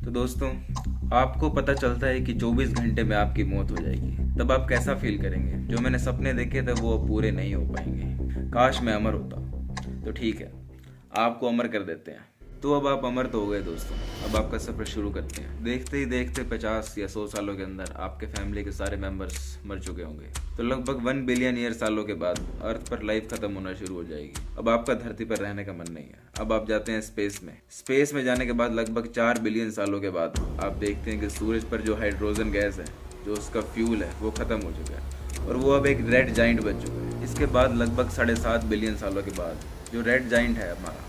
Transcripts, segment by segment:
तो दोस्तों, आपको पता चलता है कि 24 घंटे में आपकी मौत हो जाएगी, तब आप कैसा फील करेंगे? जो मैंने सपने देखे थे वो अब पूरे नहीं हो पाएंगे। काश मैं अमर होता। तो ठीक है, आपको अमर कर देते हैं। तो अब आप अमर तो हो गए दोस्तों, अब आपका सफ़र शुरू करते हैं। देखते ही देखते 50 या 100 सालों के अंदर आपके फैमिली के सारे मेंबर्स मर चुके होंगे। तो लगभग 1 बिलियन ईयर सालों के बाद अर्थ पर लाइफ खत्म होना शुरू हो जाएगी। अब आपका धरती पर रहने का मन नहीं है। अब आप जाते हैं स्पेस में। स्पेस में जाने के बाद लगभग 4 बिलियन सालों के बाद आप देखते हैं कि सूरज पर जो हाइड्रोजन गैस है, जो उसका फ्यूल है, वो खत्म हो चुका है और वो अब एक रेड जाइंट बन चुका है। इसके बाद लगभग 7.5 बिलियन सालों के बाद जो रेड जाइंट है हमारा,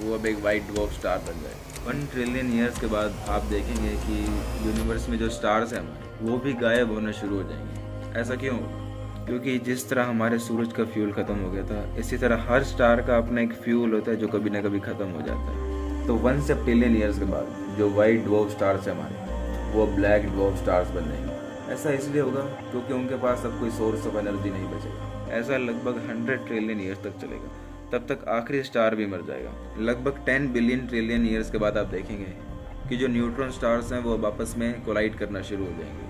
वो अब एक वाइट ड्वार्फ स्टार बन जाए। 1 ट्रिलियन ईयर्स के बाद आप देखेंगे कि यूनिवर्स में जो स्टार्स हैं हमारे, वो भी गायब होना शुरू हो जाएंगे। ऐसा क्यों? क्योंकि जिस तरह हमारे सूरज का फ्यूल ख़त्म हो गया था, इसी तरह हर स्टार का अपना एक फ्यूल होता है जो कभी ना कभी ख़त्म हो जाता है। तो 1 से ट्रिलियन ईयर्स के बाद जो वाइट ड्वार्फ स्टार्स हैं हमारे, वो ब्लैक ड्वार्फ स्टार्स बन जाएंगे। ऐसा इसलिए होगा क्योंकि उनके पास अब कोई सोर्स ऑफ एनर्जी नहीं बचेगा। ऐसा लगभग 100 ट्रिलियन ईयर्स तक चलेगा। तब तक आखिरी स्टार भी मर जाएगा। लगभग 10 बिलियन ट्रिलियन ईयर्स के बाद आप देखेंगे कि जो न्यूट्रॉन स्टार्स हैं वो अब आपस में कोलाइड करना शुरू हो जाएंगे।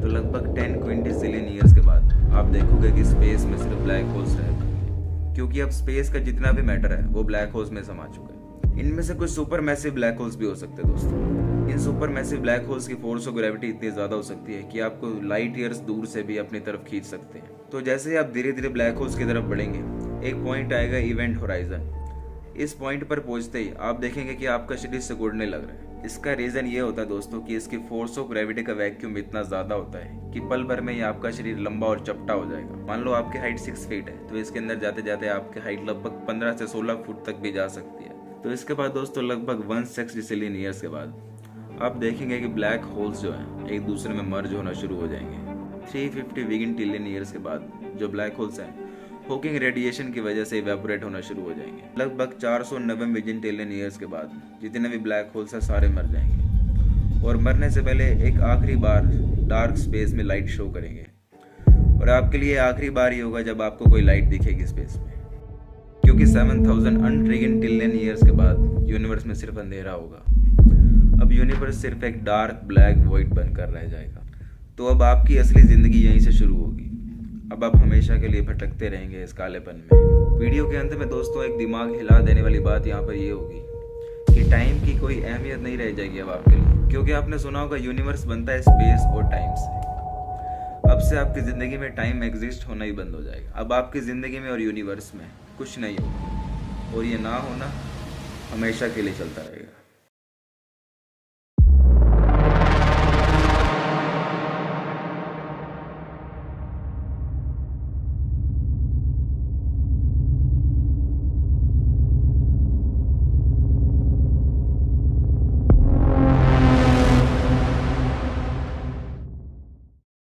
तो लगभग 10-20 जिलियन ईयर्स के बाद आप देखोगे कि स्पेस में सिर्फ ब्लैक होल्स रह जाएंगे, क्योंकि अब स्पेस का जितना भी मैटर है वो ब्लैक होल्स में समा चुका है। इनमें से कुछ सुपर मैसिव ब्लैक होल्स भी हो सकते हैं दोस्तों। इन सुपर मैसिव ब्लैक होल्स की फोर्स ऑफ ग्रेविटी इतनी ज़्यादा हो सकती है कि आपको लाइट ईयर्स दूर से भी अपनी तरफ खींच सकते हैं। तो जैसे ही आप धीरे धीरे ब्लैक होल्स की तरफ बढ़ेंगे, एक पॉइंट आएगा इवेंट होराइजन। इस पॉइंट पर पहुंचते ही आप देखेंगे कि आपका शरीर सिकुड़ने लग रहा है। इसका रीज़न ये होता है दोस्तों कि इसकी फोर्स ऑफ ग्रेविटी का वैक्यूम इतना ज़्यादा होता है कि पल भर में ही आपका शरीर लंबा और चपटा हो जाएगा। मान लो आपकी हाइट 6 फीट है, तो इसके अंदर जाते जाते आपकी हाइट लगभग 15 से 16 फुट तक भी जा सकती है। तो इसके बाद दोस्तों लगभग 160 जिलियन ईयर्स के बाद आप देखेंगे कि ब्लैक होल्स जो हैं एक दूसरे में मर्ज होना शुरू हो जाएंगे। 350 बिलियन ट्रिलियन ईयर्स के बाद जो ब्लैक होल्स हैं हॉकिंग रेडिएशन की वजह से इवेपोरेट होना शुरू हो जाएंगे। लगभग 490 बिलियन ट्रिलियन ईयर्स के बाद जितने भी ब्लैक होल्स हैं सारे मर जाएंगे और मरने से पहले एक आखिरी बार डार्क स्पेस में लाइट शो करेंगे। और आपके लिए आखिरी बार ही होगा जब आपको कोई लाइट दिखेगी स्पेस में, क्योंकि 7000 ट्रिलियन ईयर्स के बाद यूनिवर्स में सिर्फ अंधेरा होगा। अब यूनिवर्स सिर्फ एक डार्क ब्लैक वॉइड बनकर रह जाएगा। तो अब आपकी असली ज़िंदगी यहीं से शुरू होगी। अब आप हमेशा के लिए भटकते रहेंगे इस कालेपन में। वीडियो के अंत में दोस्तों एक दिमाग हिला देने वाली बात यहाँ पर ये होगी कि टाइम की कोई अहमियत नहीं रह जाएगी अब आपके लिए, क्योंकि आपने सुना होगा यूनिवर्स बनता है स्पेस और टाइम से। अब से आपकी ज़िंदगी में टाइम एग्जिस्ट होना ही बंद हो जाएगा। अब आपकी ज़िंदगी में और यूनिवर्स में कुछ नहीं होगा और ये ना होना हमेशा के लिए चलता रहेगा।